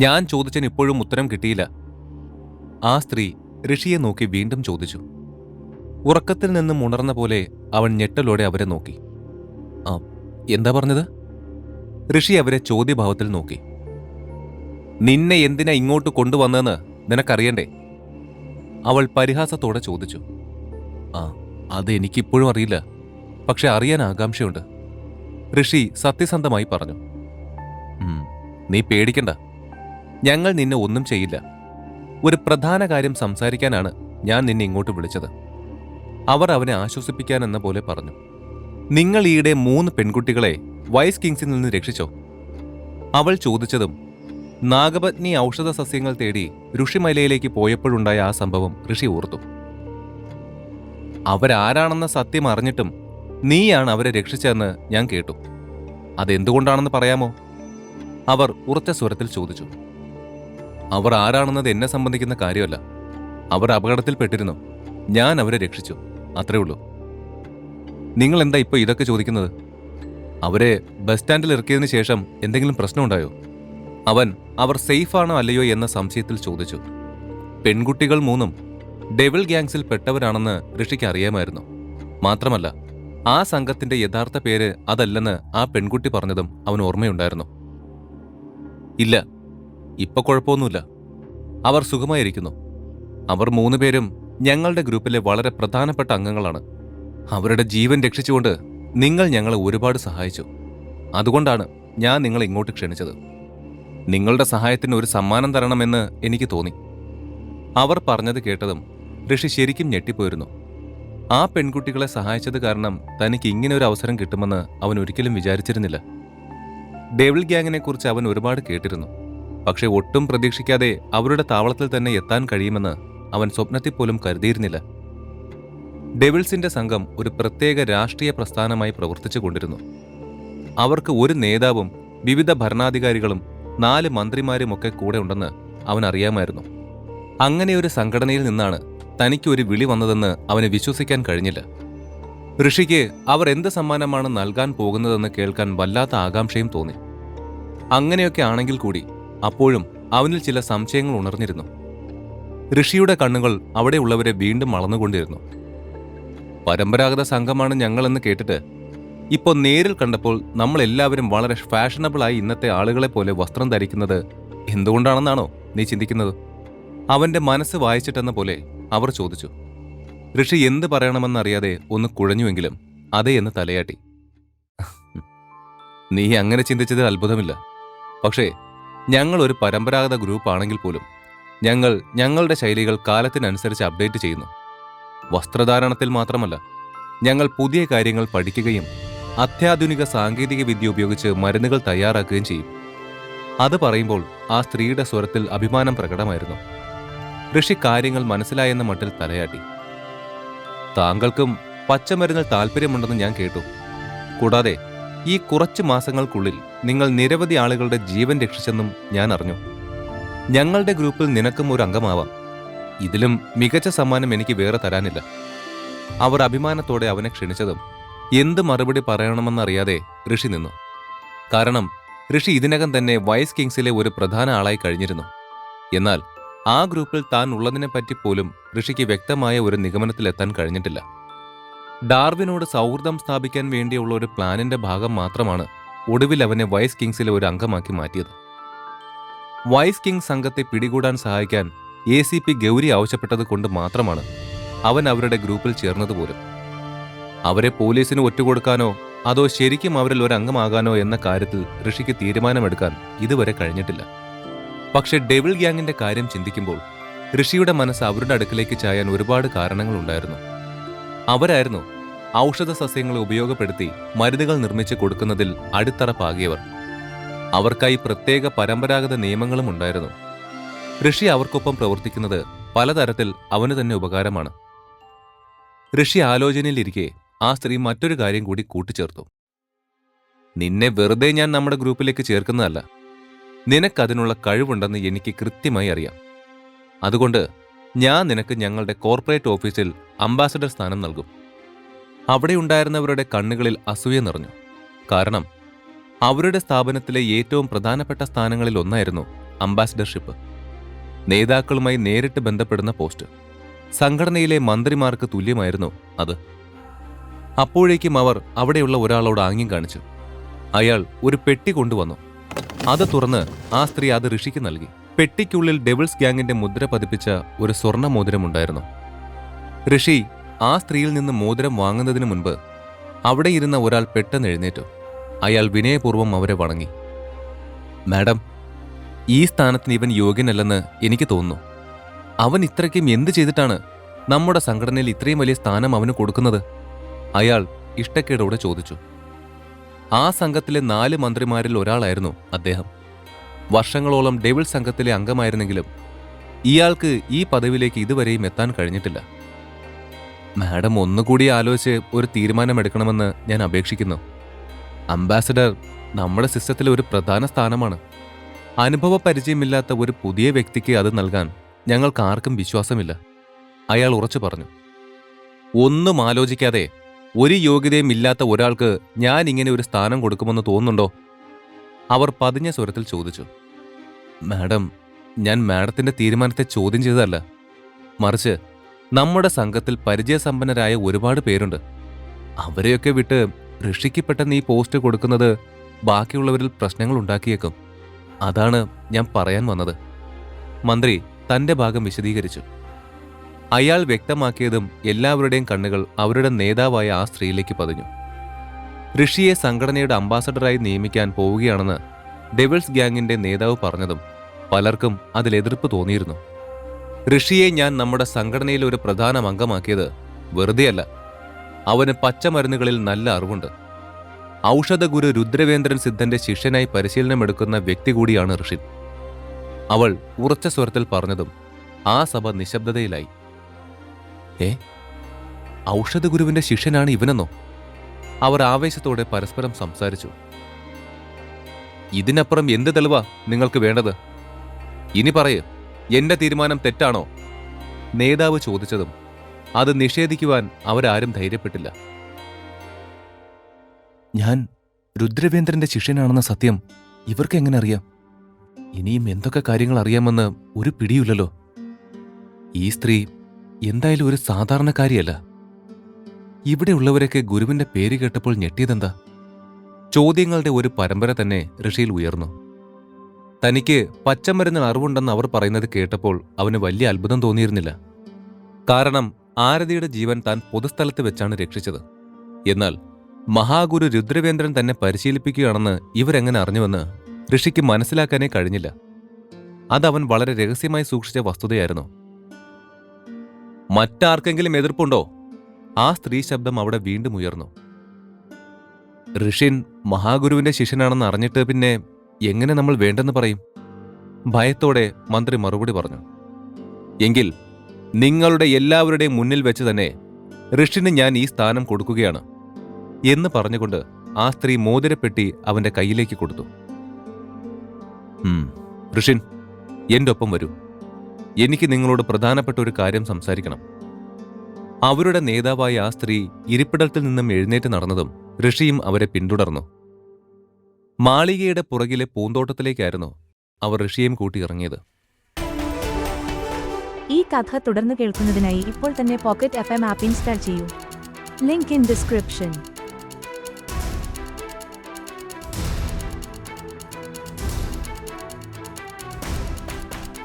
ഞാൻ ചോദിച്ചതിന് ഇപ്പോഴും ഉത്തരം കിട്ടിയില്ല. ആ സ്ത്രീ ഋഷിയെ നോക്കി വീണ്ടും ചോദിച്ചു. ഉറക്കത്തിൽ നിന്നും ഉണർന്ന പോലെ അവൻ ഞെട്ടലോടെ അവരെ നോക്കി. ആ, എന്താ പറഞ്ഞത്? ഋഷി അവരെ ചോദ്യഭാവത്തിൽ നോക്കി. നിന്നെ എന്തിനാ ഇങ്ങോട്ട് കൊണ്ടുവന്നതെന്ന് നിനക്കറിയണ്ടേ? അവൾ പരിഹാസത്തോടെ ചോദിച്ചു. ആ, അത് എനിക്കിപ്പോഴും അറിയില്ല, പക്ഷെ അറിയാൻ ആകാംക്ഷയുണ്ട്, ഋഷി സത്യസന്ധമായി പറഞ്ഞു. നീ പേടിക്കണ്ട, ഞങ്ങൾ നിന്നെ ഒന്നും ചെയ്യില്ല. ഒരു പ്രധാന കാര്യം സംസാരിക്കാനാണ് ഞാൻ നിന്നെ ഇങ്ങോട്ട് വിളിച്ചത്. അവർ അവനെ ആശ്വസിപ്പിക്കാനെന്ന പോലെ പറഞ്ഞു. നിങ്ങൾ ഈയിടെ 3 പെൺകുട്ടികളെ വൈസ് കിങ്സിൽ നിന്ന് രക്ഷിച്ചോ? അവൾ ചോദിച്ചതും നാഗപത്നി ഔഷധ സസ്യങ്ങൾ തേടി ഋഷിമലയിലേക്ക് പോയപ്പോഴുണ്ടായ ആ സംഭവം ഋഷി ഓർത്തു. അവരാരാണെന്ന സത്യം അറിഞ്ഞിട്ടും നീയാണ് അവരെ രക്ഷിച്ചതെന്ന് ഞാൻ കേട്ടു. അതെന്തുകൊണ്ടാണെന്ന് പറയാമോ? അവർ ഉറച്ച സ്വരത്തിൽ ചോദിച്ചു. അവർ ആരാണെന്നത് എന്നെ സംബന്ധിക്കുന്ന കാര്യമല്ല. അവർ അപകടത്തിൽപ്പെട്ടിരുന്നു, ഞാൻ അവരെ രക്ഷിച്ചു, അത്രേ ഉള്ളൂ. നിങ്ങൾ എന്താ ഇപ്പോൾ ഇതൊക്കെ ചോദിക്കുന്നത്? അവരെ ബസ് സ്റ്റാൻഡിൽ ഇറക്കിയതിനു ശേഷം എന്തെങ്കിലും പ്രശ്നമുണ്ടായോ? അവർ സേഫാണോ അല്ലയോ എന്ന സംശയത്തിൽ ചോദിച്ചു. പെൺകുട്ടികൾ 3 ഡെവിൾ ഗ്യാങ്സിൽ പെട്ടവരാണെന്ന് ഋഷിക്ക് അറിയാമായിരുന്നു. മാത്രമല്ല, ആ സംഘത്തിന്റെ യഥാർത്ഥ പേര് അതല്ലെന്ന് ആ പെൺകുട്ടി പറഞ്ഞതും അവൻ ഓർമ്മയുണ്ടായിരുന്നു. ഇല്ല, ഇപ്പൊ കുഴപ്പമൊന്നുമില്ല. അവർ സുഖമായിരിക്കുന്നു. അവർ 3 പേരും ഞങ്ങളുടെ ഗ്രൂപ്പിലെ വളരെ പ്രധാനപ്പെട്ട അംഗങ്ങളാണ്. അവരുടെ ജീവൻ രക്ഷിച്ചുകൊണ്ട് നിങ്ങൾ ഞങ്ങളെ ഒരുപാട് സഹായിച്ചു. അതുകൊണ്ടാണ് ഞാൻ നിങ്ങളെ ഇങ്ങോട്ട് ക്ഷണിച്ചത്. നിങ്ങളുടെ സഹായത്തിന് ഒരു സമ്മാനം തരണമെന്ന് എനിക്ക് തോന്നി. അവർ പറഞ്ഞത് കേട്ടതും ഋഷി ശരിക്കും ഞെട്ടിപ്പോയിരുന്നു. ആ പെൺകുട്ടികളെ സഹായിച്ചത് കാരണം തനിക്ക് ഇങ്ങനെ ഒരു അവസരം കിട്ടുമെന്ന് അവൻ ഒരിക്കലും വിചാരിച്ചിരുന്നില്ല. ഡെവിൾ ഗ്യാങ്ങിനെക്കുറിച്ച് അവൻ ഒരുപാട് കേട്ടിരുന്നു. പക്ഷെ ഒട്ടും പ്രതീക്ഷിക്കാതെ അവരുടെ താവളത്തിൽ തന്നെ എത്താൻ കഴിയുമെന്ന് അവൻ സ്വപ്നത്തിൽ പോലും കരുതിയിരുന്നില്ല. ഡെവിൾസിന്റെ സംഘം ഒരു പ്രത്യേക രാഷ്ട്രീയ പ്രസ്ഥാനമായി പ്രവർത്തിച്ചു കൊണ്ടിരുന്നു. അവർക്ക് ഒരു നേതാവും വിവിധ ഭരണാധികാരികളും 4 മന്ത്രിമാരുമൊക്കെ കൂടെ ഉണ്ടെന്ന് അവൻ അറിയാമായിരുന്നു. അങ്ങനെയൊരു സംഘടനയിൽ നിന്നാണ് തനിക്ക് ഒരു വിളി വന്നതെന്ന് അവന് വിശ്വസിക്കാൻ കഴിഞ്ഞില്ല. ഋഷിക്ക് അവർ എന്ത് സമ്മാനമാണ് നൽകാൻ പോകുന്നതെന്ന് കേൾക്കാൻ വല്ലാത്ത ആകാംക്ഷയും തോന്നി. അങ്ങനെയൊക്കെ ആണെങ്കിൽ കൂടി അപ്പോഴും അവനിൽ ചില സംശയങ്ങൾ ഉണർന്നിരുന്നു. ഋഷിയുടെ കണ്ണുകൾ അവിടെയുള്ളവരെ വീണ്ടും അളന്നുകൊണ്ടിരുന്നു. പരമ്പരാഗത സംഘമാണ് ഞങ്ങളെന്ന് കേട്ടിട്ട് ഇപ്പോൾ നേരിൽ കണ്ടപ്പോൾ നമ്മളെല്ലാവരും വളരെ ഫാഷനബിളായി ഇന്നത്തെ ആളുകളെ പോലെ വസ്ത്രം ധരിക്കുന്നത് എന്തുകൊണ്ടാണെന്നാണോ നീ ചിന്തിക്കുന്നത്? അവന്റെ മനസ്സ് വായിച്ചിട്ടെന്ന പോലെ അവർ ചോദിച്ചു. ഋഷി എന്ത് പറയണമെന്നറിയാതെ ഒന്ന് കുഴഞ്ഞുവെങ്കിലും അതേ എന്ന് തലയാട്ടി. നീ അങ്ങനെ ചിന്തിച്ചതിൽ അത്ഭുതമില്ല. പക്ഷേ ഞങ്ങൾ ഒരു പരമ്പരാഗത ഗ്രൂപ്പ് ആണെങ്കിൽ പോലും ഞങ്ങൾ ഞങ്ങളുടെ ശൈലികൾ കാലത്തിനനുസരിച്ച് അപ്ഡേറ്റ് ചെയ്യുന്നു. വസ്ത്രധാരണത്തിൽ മാത്രമല്ല, ഞങ്ങൾ പുതിയ കാര്യങ്ങൾ പഠിക്കുകയും അത്യാധുനിക സാങ്കേതിക വിദ്യ ഉപയോഗിച്ച് മരുന്നുകൾ തയ്യാറാക്കുകയും ചെയ്യും. അത് പറയുമ്പോൾ ആ സ്ത്രീയുടെ സ്വരത്തിൽ അഭിമാനം പ്രകടമായിരുന്നു. ഋഷി കാര്യങ്ങൾ മനസ്സിലായെന്ന മട്ടിൽ തലയാട്ടി. താങ്കൾക്കും പച്ചമരുന്നിൽ താല്പര്യമുണ്ടെന്ന് ഞാൻ കേട്ടു. കൂടാതെ ഈ കുറച്ച് മാസങ്ങൾക്കുള്ളിൽ നിങ്ങൾ നിരവധി ആളുകളുടെ ജീവൻ രക്ഷിച്ചെന്നും ഞാൻ അറിഞ്ഞു. ഞങ്ങളുടെ ഗ്രൂപ്പിൽ നിനക്കും ഒരു അംഗമാവാം. ഇതിലും മികച്ച സമ്മാനം എനിക്ക് വേറെ തരാനില്ല. അവർ അഭിമാനത്തോടെ അവനെ ക്ഷണിച്ചതും എന്ത് മറുപടി പറയണമെന്നറിയാതെ ഋഷി നിന്നു. കാരണം ഋഷി ഇതിനകം തന്നെ വൈസ് കിങ്സിലെ ഒരു പ്രധാന ആളായി കഴിഞ്ഞിരുന്നു. എന്നാൽ ആ ഗ്രൂപ്പിൽ താൻ ഉള്ളതിനെപ്പറ്റി പോലും ഋഷിക്ക് വ്യക്തമായ ഒരു നിഗമനത്തിലെത്താൻ കഴിഞ്ഞിട്ടില്ല. ഡാർവിനോട് സൗഹൃദം സ്ഥാപിക്കാൻ വേണ്ടിയുള്ള ഒരു പ്ലാനിന്റെ ഭാഗം മാത്രമാണ് ഒടുവിൽ അവനെ വൈസ് കിങ്സിലെ ഒരു അംഗമാക്കി മാറ്റിയത്. വൈസ് കിങ് സംഘത്തെ പിടികൂടാൻ സഹായിക്കാൻ ACP ഗൗരി ആവശ്യപ്പെട്ടത് കൊണ്ട് മാത്രമാണ് അവൻ അവരുടെ ഗ്രൂപ്പിൽ ചേർന്നതുപോലും. അവരെ പോലീസിന് ഒറ്റുകൊടുക്കാനോ അതോ ശരിക്കും അവരിൽ ഒരു അംഗമാകാനോ എന്ന കാര്യത്തിൽ ഋഷിക്ക് തീരുമാനമെടുക്കാൻ ഇതുവരെ കഴിഞ്ഞിട്ടില്ല. പക്ഷെ ഡെവിൾ ഗ്യാങ്ങിന്റെ കാര്യം ചിന്തിക്കുമ്പോൾ ഋഷിയുടെ മനസ്സ് അവരുടെ അടുക്കിലേക്ക് ചായാൻ ഒരുപാട് കാരണങ്ങളുണ്ടായിരുന്നു. അവരായിരുന്നു ഔഷധ സസ്യങ്ങളെ ഉപയോഗപ്പെടുത്തി മരുന്നുകൾ നിർമ്മിച്ച് കൊടുക്കുന്നതിൽ അടിത്തറ പാകിയവർ. അവർക്കായി പ്രത്യേക പരമ്പരാഗത നിയമങ്ങളും ഉണ്ടായിരുന്നു. ഋഷി അവർക്കൊപ്പം പ്രവർത്തിക്കുന്നത് പലതരത്തിൽ അവന് തന്നെ ഉപകാരമാണ്. ഋഷി ആലോചനയിലിരിക്കെ ആ സ്ത്രീ മറ്റൊരു കാര്യം കൂടി കൂട്ടിച്ചേർത്തു. നിന്നെ വെറുതെ ഞാൻ നമ്മുടെ ഗ്രൂപ്പിലേക്ക് ചേർക്കുന്നതല്ല. നിനക്കതിനുള്ള കഴിവുണ്ടെന്ന് എനിക്ക് കൃത്യമായി അറിയാം. അതുകൊണ്ട് ഞാൻ നിനക്ക് ഞങ്ങളുടെ കോർപ്പറേറ്റ് ഓഫീസിൽ അംബാസഡർ സ്ഥാനം നൽകും. അവിടെയുണ്ടായിരുന്നവരുടെ കണ്ണുകളിൽ അസൂയ നിറഞ്ഞു. കാരണം അവരുടെ സ്ഥാപനത്തിലെ ഏറ്റവും പ്രധാനപ്പെട്ട സ്ഥാനങ്ങളിൽ ഒന്നായിരുന്നു അംബാസിഡർഷിപ്പ്, നേതാക്കളുമായി നേരിട്ട് ബന്ധപ്പെടുന്ന പോസ്റ്റ്. സംഘടനയിലെ മന്ത്രിമാർക്ക് തുല്യമായിരുന്നു അത്. അപ്പോഴേക്കും അവർ അവിടെയുള്ള ഒരാളോട് ആംഗ്യം കാണിച്ചു. അയാൾ ഒരു പെട്ടി കൊണ്ടുവന്നു. അത് തുറന്ന് ആ സ്ത്രീ അത് ഋഷിക്ക് നൽകി. പെട്ടിക്കുള്ളിൽ ഡെവിൾസ് ഗ്യാങ്ങിന്റെ മുദ്ര പതിപ്പിച്ച ഒരു സ്വർണ്ണ മോതിരമുണ്ടായിരുന്നു. ഋഷി ആ സ്ത്രീയിൽ നിന്ന് മോതിരം വാങ്ങുന്നതിന് മുൻപ് അവിടെ ഇരുന്ന ഒരാൾ പെട്ടെന്ന് എഴുന്നേറ്റു. അയാൾ വിനയപൂർവ്വം അവരെ വണങ്ങി. മാഡം, ഈ സ്ഥാനത്തിന് ഇവൻ യോഗ്യനല്ലെന്ന് എനിക്ക് തോന്നുന്നു. അവൻ ഇത്രയ്ക്കും എന്ത് ചെയ്തിട്ടാണ് നമ്മുടെ സംഘടനയിൽ ഇത്രയും വലിയ സ്ഥാനം അവന് കൊടുക്കുന്നത്? അയാൾ ഇഷ്ടക്കേടോടെ ചോദിച്ചു. ആ സംഘത്തിലെ 4 മന്ത്രിമാരിൽ ഒരാളായിരുന്നു അദ്ദേഹം. വർഷങ്ങളോളം ഡെവിൾ സംഘത്തിലെ അംഗമായിരുന്നെങ്കിലും ഇയാൾക്ക് ഈ പദവിയിലേക്ക് ഇതുവരെയും എത്താൻ കഴിഞ്ഞിട്ടില്ല. മാഡം ഒന്നുകൂടി ആലോചിച്ച് ഒരു തീരുമാനമെടുക്കണമെന്ന് ഞാൻ അപേക്ഷിക്കുന്നു. അംബാസഡർ നമ്മുടെ സിസ്റ്റത്തിലെ ഒരു പ്രധാന സ്ഥാനമാണ്. അനുഭവ പരിചയമില്ലാത്ത ഒരു പുതിയ വ്യക്തിക്ക് അത് നൽകാൻ ഞങ്ങൾക്ക് ആർക്കും വിശ്വാസമില്ല, അയാൾ ഉറച്ചു പറഞ്ഞു. ഒന്നും ആലോചിക്കാതെ ഒരു യോഗ്യതയും ഇല്ലാത്ത ഒരാൾക്ക് ഞാൻ ഇങ്ങനെ ഒരു സ്ഥാനം കൊടുക്കുമെന്ന് തോന്നുന്നുണ്ടോ? അവർ പതിഞ്ഞ സ്വരത്തിൽ ചോദിച്ചു. മാഡം, ഞാൻ മാഡത്തിന്റെ തീരുമാനത്തെ ചോദ്യം ചെയ്തതല്ല. മറിച്ച് നമ്മുടെ സംഘത്തിൽ പരിചയസമ്പന്നരായ ഒരുപാട് പേരുണ്ട്. അവരെയൊക്കെ വിട്ട് ഋഷിക്ക് പെട്ടെന്ന് ഈ പോസ്റ്റ് കൊടുക്കുന്നത് ബാക്കിയുള്ളവരിൽ പ്രശ്നങ്ങൾ ഉണ്ടാക്കിയേക്കും. അതാണ് ഞാൻ പറയാൻ വന്നത്. മന്ത്രി തന്റെ ഭാഗം വിശദീകരിച്ചു. അയാൾ വ്യക്തമാക്കിയതും എല്ലാവരുടെയും കണ്ണുകൾ അവരുടെ നേതാവായ ആ സ്ത്രീയിലേക്ക് പതിഞ്ഞു. ഋഷിയെ സംഘടനയുടെ അംബാസഡറായി നിയമിക്കാൻ പോവുകയാണെന്ന് ഡെവിൾസ് ഗ്യാങ്ങിന്റെ നേതാവ് പറഞ്ഞതും പലർക്കും അതിൽ എതിർപ്പ് തോന്നിയിരുന്നു. ഋഷിയെ ഞാൻ നമ്മുടെ സംഘടനയിലെ ഒരു പ്രധാന അംഗമാക്കിയത് വെറുതെയല്ല. അവന് പച്ചമരുന്നുകളിൽ നല്ല അറിവുണ്ട്. ഔഷധഗുരു രുദ്രവേന്ദ്രൻ സിദ്ധന്റെ ശിഷ്യനായി പരിശീലനമെടുക്കുന്ന വ്യക്തി കൂടിയാണ് ഋഷി. അവൾ ഉറച്ച സ്വരത്തിൽ പറഞ്ഞതും ആ സഭ നിശബ്ദതയിലായി. ഔഷധഗുരുവിന്റെ ശിഷ്യനാണ് ഇവനെന്നോ? അവർ ആവേശത്തോടെ പരസ്പരം സംസാരിച്ചു. ഇതിനപ്പുറം എന്ത് തെളിവാ നിങ്ങൾക്ക് വേണ്ടത്? ഇനി പറയ്, എന്റെ തീരുമാനം തെറ്റാണോ? നേതാവ് ചോദിച്ചതും അത് നിഷേധിക്കുവാൻ അവരാരും ധൈര്യപ്പെട്ടില്ല. ഞാൻ രുദ്രവേന്ദ്രന്റെ ശിഷ്യനാണെന്ന സത്യം ഇവർക്ക് എങ്ങനെ അറിയാം? ഇനിയും എന്തൊക്കെ കാര്യങ്ങൾ അറിയാമെന്ന് ഒരു പിടിയില്ലല്ലോ. ഈ സ്ത്രീ എന്തായാലും ഒരു സാധാരണക്കാരിയല്ല. ഇവിടെയുള്ളവരൊക്കെ ഗുരുവിന്റെ പേര് കേട്ടപ്പോൾ ഞെട്ടിയതെന്താ? ചോദ്യങ്ങളുടെ ഒരു പരമ്പര തന്നെ ഋഷിയിൽ ഉയർന്നു. തനിക്ക് പച്ചമരുന്നിന് അറിവുണ്ടെന്ന് അവർ പറയുന്നത് കേട്ടപ്പോൾ അവന് വലിയ അത്ഭുതം തോന്നിയിരുന്നില്ല. കാരണം ആരതിയുടെ ജീവൻ താൻ പൊതുസ്ഥലത്ത് വെച്ചാണ് രക്ഷിച്ചത്. എന്നാൽ മഹാഗുരു രുദ്രവേന്ദ്രൻ തന്നെ പരിശീലിപ്പിക്കുകയാണെന്ന് ഇവരെങ്ങനെ അറിഞ്ഞുവെന്ന് ഋഷിക്ക് മനസ്സിലാക്കാനേ കഴിഞ്ഞില്ല. അതവൻ വളരെ രഹസ്യമായി സൂക്ഷിച്ച വസ്തുതയായിരുന്നു. മറ്റാർക്കെങ്കിലും എതിർപ്പുണ്ടോ? ആ സ്ത്രീ ശബ്ദം അവിടെ വീണ്ടും ഉയർന്നു. ഋഷിൻ മഹാഗുരുവിന്റെ ശിഷ്യനാണെന്ന് അറിഞ്ഞിട്ട് പിന്നെ എങ്ങനെ നമ്മൾ വേണ്ടെന്ന് പറയും? ഭയത്തോടെ മന്ത്രി മറുപടി പറഞ്ഞു. എങ്കിൽ നിങ്ങളുടെ എല്ലാവരുടെയും മുന്നിൽ വെച്ച് തന്നെ ഋഷിന് ഞാൻ ഈ സ്ഥാനം കൊടുക്കുകയാണ് എന്ന് പറഞ്ഞുകൊണ്ട് ആ സ്ത്രീ മോതിരപ്പെട്ടി അവന്റെ കയ്യിലേക്ക് കൊടുത്തു. ഋഷിൻ, എന്റെ ഒപ്പം വരൂ. എനിക്ക് നിങ്ങളോട് പ്രധാനപ്പെട്ട ഒരു കാര്യം സംസാരിക്കണം. അവരുടെ നേതാവായ ആ സ്ത്രീ ഇരിപ്പിടത്തിൽ നിന്നും എഴുന്നേറ്റ് നടന്നതും ഋഷിയും അവരെ പിന്തുടർന്നു. മാളികയുടെ പുറകിലെ പൂന്തോട്ടത്തിലേക്കായിരുന്നു അവർ ഋഷിയെയും കൂട്ടി ഇറങ്ങിയത്. ഈ കഥ തുടർന്ന് കേൾക്കുന്നതിനായി ഇപ്പോൾ തന്നെ പോക്കറ്റ് FM ആപ്പ് ഇൻസ്റ്റാൾ ചെയ്യൂ. Link in description.